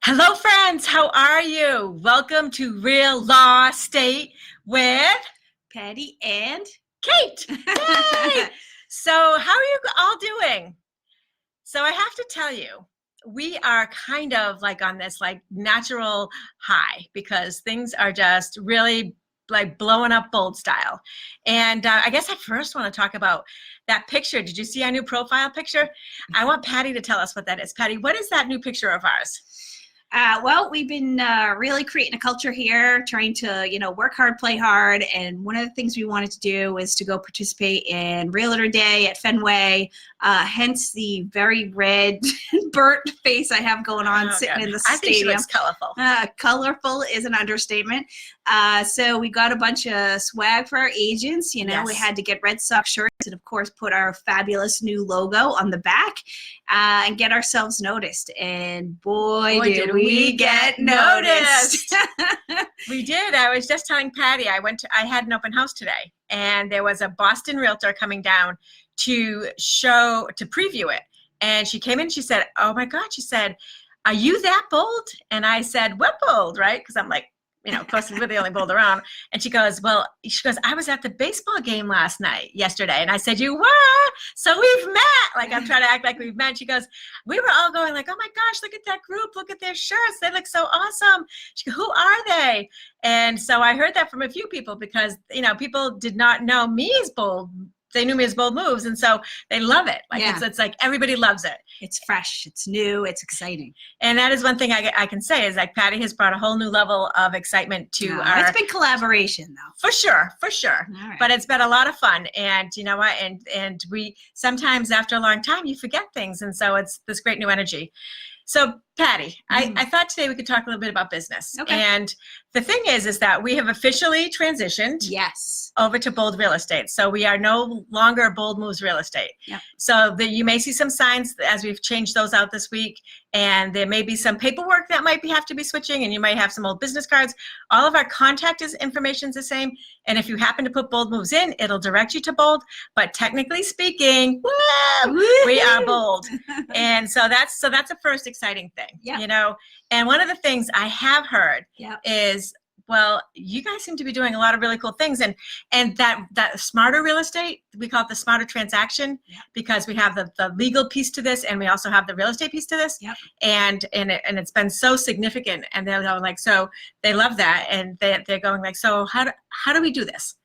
Hello, friends. How are you? Welcome to Real Law State with Patti and Kate. Yay! So, how are you all doing? So, I have to tell you, we are kind of like on this like natural high because things are just really like blowing up bold style. And I guess I first want to talk about that picture. Did you see our new profile picture? I want Patti to tell us what that is. Patti, what is that new picture of ours? Well, we've been really creating a culture here, trying to, work hard, play hard. And one of the things we wanted to do was to go participate in Realtor Day at Fenway, hence the very red, burnt face I have going on sitting in the stadium. I think she looks colorful. Colorful is an understatement. So we got a bunch of swag for our agents. Yes. We had to get Red Sox shirts and, of course, put our fabulous new logo on the back and get ourselves noticed. And boy did we get noticed. We did. I was just telling Patti, I had an open house today, and there was a Boston realtor coming down to preview it. And she came in, she said, "Oh my God," she said, "Are you that bold?" And I said, "What bold?" Right? Because I'm like, of course, we're the only bold around. And she goes, "I was at the baseball game yesterday. And I said, "You were? So we've met." Like, I'm trying to act like we've met. She goes, "We were all going like, oh my gosh, look at that group. Look at their shirts. They look so awesome." She goes, "Who are they?" And so I heard that from a few people because, people did not know me as bold. They knew me as Bold Moves, and so they love it. Like it's like everybody loves it. It's fresh, it's new, it's exciting. And that is one thing I can say is like Patti has brought a whole new level of excitement to our. It's been collaboration though. For sure. Right. But it's been a lot of fun, and you know what? And we sometimes after a long time you forget things, and so it's this great new energy. So Patti, I thought today we could talk a little bit about business. Okay. And the thing is that we have officially transitioned over to Bold Real Estate. So we are no longer Bold Moves Real Estate. Yep. So you may see some signs as we've changed those out this week, and there may be some paperwork that might have to be switching, and you might have some old business cards. All of our contact information is the same. And if you happen to put Bold Moves in, it'll direct you to Bold. But technically speaking, we are Bold. And so that's a first exciting thing. Yep. And one of the things I have heard is, well, you guys seem to be doing a lot of really cool things, and that smarter real estate, we call it the smarter transaction, because we have the legal piece to this, and we also have the real estate piece to this, and it's been so significant, and they're like, so they love that, and they're going like, so how do we do this?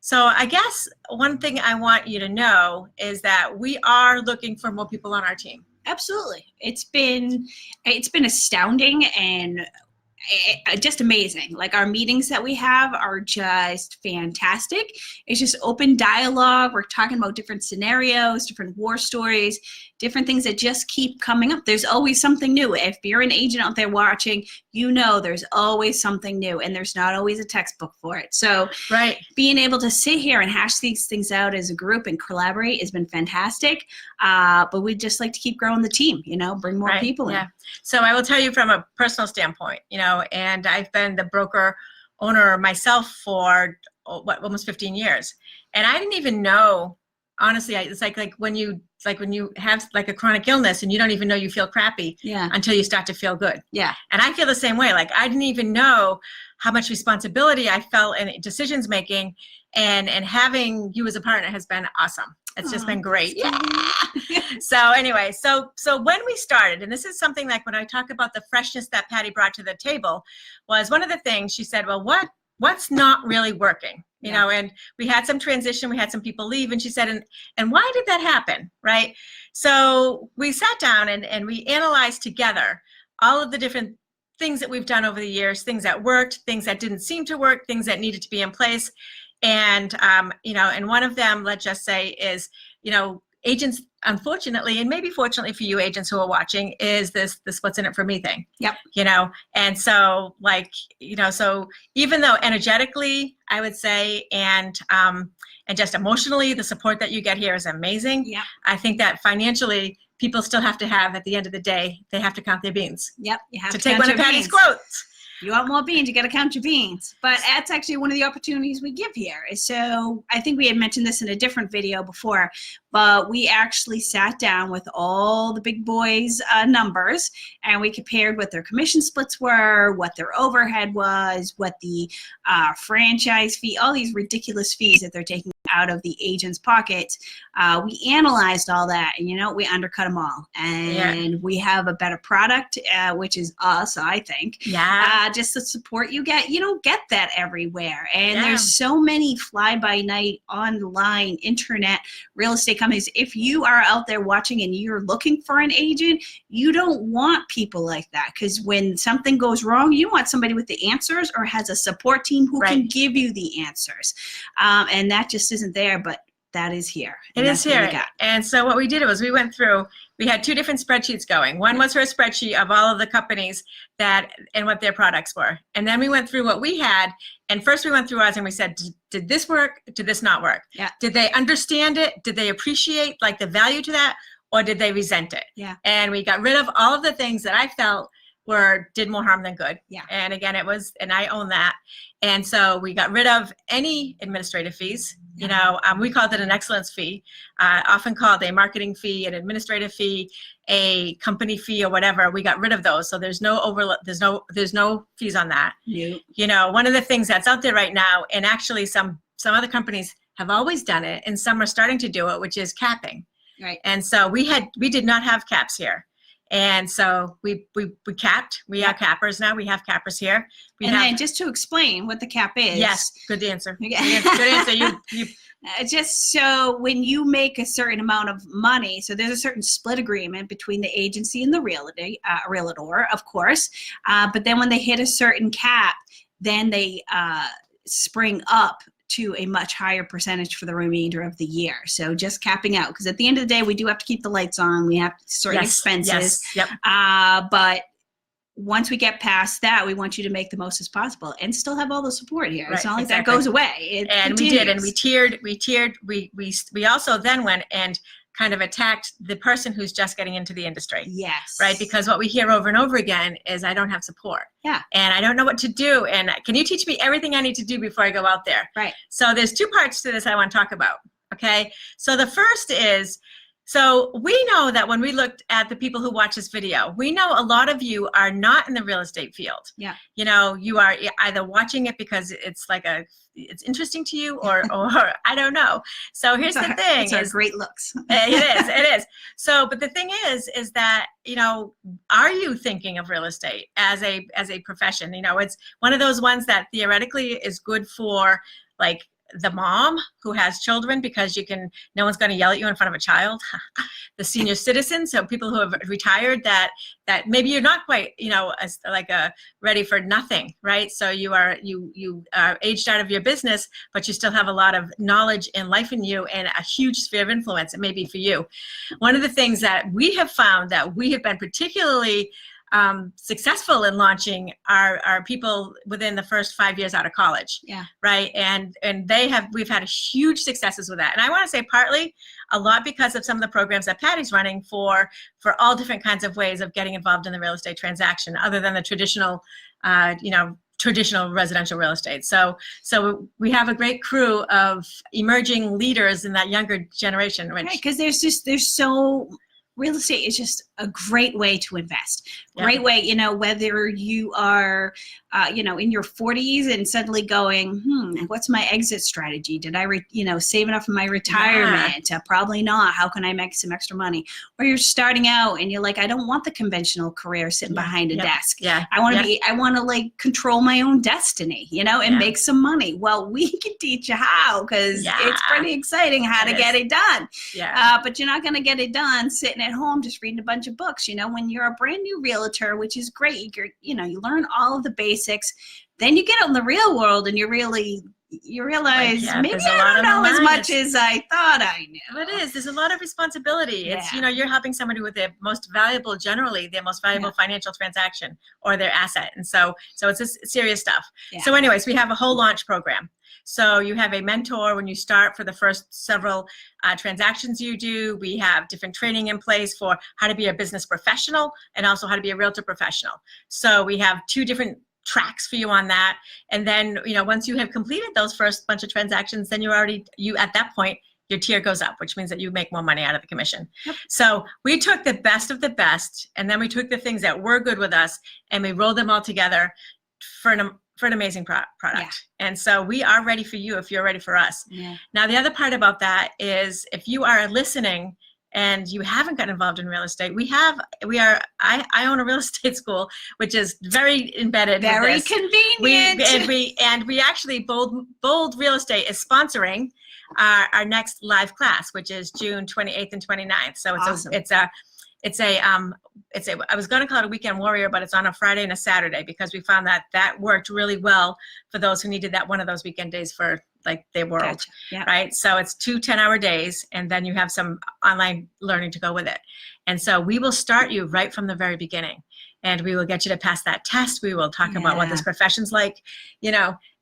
So I guess one thing I want you to know is that we are looking for more people on our team. Absolutely. It's been astounding and just amazing. Like, our meetings that we have are just fantastic. It's just open dialogue. We're talking about different scenarios, different war stories, different things that just keep coming up. There's always something new. If you're an agent out there watching, there's always something new, and there's not always a textbook for it. So being able to sit here and hash these things out as a group and collaborate has been fantastic. But we'd just like to keep growing the team, bring more people in. So I will tell you from a personal standpoint, and I've been the broker owner myself for almost 15 years. And I didn't even know, honestly, it's like when you have like a chronic illness and you don't even know you feel crappy until you start to feel good. Yeah. And I feel the same way. Like, I didn't even know how much responsibility I felt in decisions making, and having you as a partner has been awesome. It's just been great. Yeah. So anyway, so when we started, and this is something like when I talk about the freshness that Patti brought to the table, was one of the things she said, well, what's not really working? And we had some transition, we had some people leave, and she said, and why did that happen, right? So we sat down and we analyzed together all of the different things that we've done over the years, things that worked, things that didn't seem to work, things that needed to be in place. And, and one of them, let's just say, is, agents, unfortunately, and maybe fortunately for you agents who are watching, is this what's in it for me thing. Yep. And so so even though energetically, I would say, and just emotionally, the support that you get here is amazing. Yeah. I think that financially, people still have to have, at the end of the day, they have to count their beans. Yep. You have to take one of Patti's quotes. you want more beans, you got to count your beans. But that's actually one of the opportunities we give here. So I think we had mentioned this in a different video before, but we actually sat down with all the big boys' numbers, and we compared what their commission splits were, what their overhead was, what the franchise fee, all these ridiculous fees that they're taking out of the agent's pockets. We analyzed all that, and we undercut them all, and we have a better product, which is us, I think. Just the support you get, you don't get that everywhere, and there's so many fly-by-night online internet real estate companies. If you are out there watching and you're looking for an agent, you don't want people like that, because when something goes wrong, you want somebody with the answers or has a support team who can give you the answers, and that just isn't there, but that is here. It is here. And so what we did was we had two different spreadsheets going. One was her spreadsheet of all of the companies and what their products were. And then we went through what we had. And first we went through ours and we said, did this work? Did this not work? Did they understand it? Did they appreciate like the value to that? Or did they resent it? And we got rid of all of the things that I felt did more harm than good. And again, and I own that. And so we got rid of any administrative fees. We called it an excellence fee, often called a marketing fee, an administrative fee, a company fee, or whatever. We got rid of those. So there's no there's no fees on that. One of the things that's out there right now, and actually some other companies have always done it, and some are starting to do it, which is capping. And so we did not have caps here. And so we capped. We are cappers now. We have cappers here. Then just to explain what the cap is. Yes, good answer. Good answer. You just so when you make a certain amount of money, so there's a certain split agreement between the agency and the realtor, of course. But then when they hit a certain cap, then they spring up to a much higher percentage for the remainder of the year. So just capping out, because at the end of the day, we do have to keep the lights on. We have certain expenses. But once we get past that, we want you to make the most as possible and still have all the support here. It's not like that goes away. It continues. We did, and we tiered. We also then went and kind of attacked the person who's just getting into the industry. Right? Because what we hear over and over again is, I don't have support. And I don't know what to do. And can you teach me everything I need to do before I go out there? So there's two parts to this I want to talk about. Okay. So the first is, so we know that when we looked at the people who watch this video, we know a lot of you are not in the real estate field. You are either watching it because it's like it's interesting to you, or I don't know. So here's the thing: it's great looks. It is. So, but the thing is that are you thinking of real estate as a profession? It's one of those ones that theoretically is good for like the mom who has children, because no one's going to yell at you in front of a child. The senior citizens, so people who have retired that maybe you're not quite, ready for nothing, right? So you are aged out of your business, but you still have a lot of knowledge and life in you and a huge sphere of influence. It may be for you. One of the things that we have found that we have been particularly successful in launching are people within the first 5 years out of college. Right. And we've had huge successes with that. And I want to say partly a lot because of some of the programs that Patty's running for all different kinds of ways of getting involved in the real estate transaction, other than the traditional residential real estate. So we have a great crew of emerging leaders in that younger generation. Because there's so real estate is just a great way to invest. Great way, whether you are, in your 40s and suddenly going, what's my exit strategy? Did I, save enough for my retirement? Probably not. How can I make some extra money? Or you're starting out and you're like, I don't want the conventional career sitting behind a desk. I want to control my own destiny, and make some money. Well, we can teach you how, because it's pretty exciting how to get it done. But you're not going to get it done sitting at home just reading a bunch of books. When you're a brand new realtor, which is great, you learn all of the basics, then you get out in the real world and you realize maybe I don't know as much as I thought I knew. It is. There's a lot of responsibility. It's, you're helping somebody with their most valuable financial transaction or their asset. And so it's serious stuff. So anyways, we have a whole launch program. So you have a mentor when you start for the first several transactions you do. We have different training in place for how to be a business professional and also how to be a realtor professional. So we have two different tracks for you on that. And then, once you have completed those first bunch of transactions, then you at that point, your tier goes up, which means that you make more money out of the commission. Yep. So we took the best of the best, and then we took the things that were good with us, and we rolled them all together for an amazing product. Yeah. And so we are ready for you if you're ready for us. Yeah. Now, the other part about that is if you are listening and you haven't gotten involved in real estate, I own a real estate school, which is very embedded. Very with this. convenient. We actually, Bold Real Estate is sponsoring our next live class, which is June 28th and 29th. So it's awesome. I was going to call it a weekend warrior, but it's on a Friday and a Saturday, because we found that worked really well for those who needed that one of those weekend days for like their world. Gotcha. Yeah. Right? So it's 2 10-hour days, and then you have some online learning to go with it. And so we will start you right from the very beginning, and we will get you to pass that test. We will talk about what this profession's like,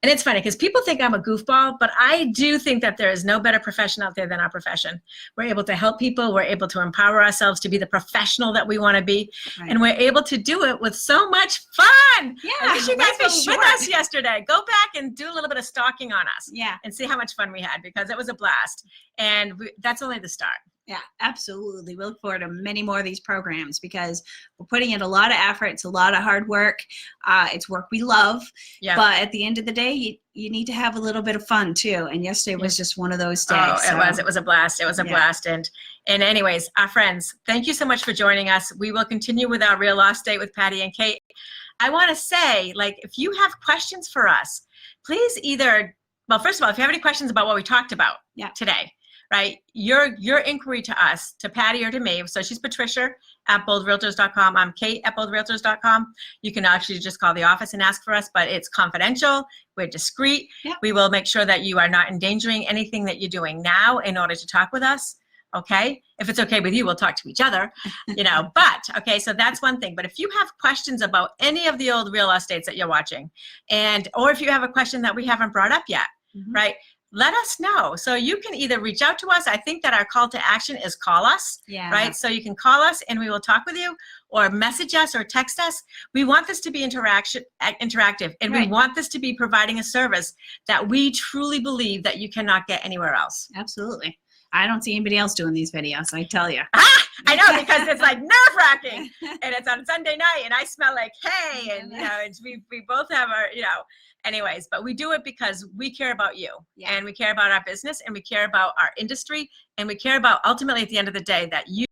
and it's funny because people think I'm a goofball, but I do think that there is no better profession out there than our profession. We're able to help people. We're able to empower ourselves to be the professional that we want to be. Right. And we're able to do it with so much fun. Yeah, I wish you guys life were is with short. us yesterday. Go back and do a little bit of stalking on us. Yeah. And see how much fun we had, because it was a blast. And that's only the start. Yeah, absolutely. We look forward to many more of these programs because we're putting in a lot of effort. It's a lot of hard work. It's work we love. Yeah. But at the end of the day, you need to have a little bit of fun too. And yesterday was just one of those days. Oh, it was a blast. It was a blast. And anyways, our friends, thank you so much for joining us. We will continue with our ReaLAWstate with Patti and Kate. I want to say, if you have questions for us, please first of all, if you have any questions about what we talked about today, right? Your inquiry to us, to Patti or to me. So she's Patricia at boldrealtors.com. I'm Kate at boldrealtors.com. You can actually just call the office and ask for us, but it's confidential. We're discreet. Yep. We will make sure that you are not endangering anything that you're doing now in order to talk with us. Okay. If it's okay with you, we'll talk to each other, but okay. So that's one thing. But if you have questions about any of the old ReaLAWstates that you're watching, or if you have a question that we haven't brought up yet, right? Let us know. So you can either reach out to us. I think that our call to action is call us, right? So you can call us and we will talk with you, or message us or text us. We want this to be interactive, and we want this to be providing a service that we truly believe that you cannot get anywhere else. Absolutely. I don't see anybody else doing these videos, I tell you. I know, because it's like nerve-wracking, and it's on Sunday night, and I smell like hay, and we both have our, anyways, but we do it because we care about you, and we care about our business, and we care about our industry, and we care about, ultimately at the end of the day, that you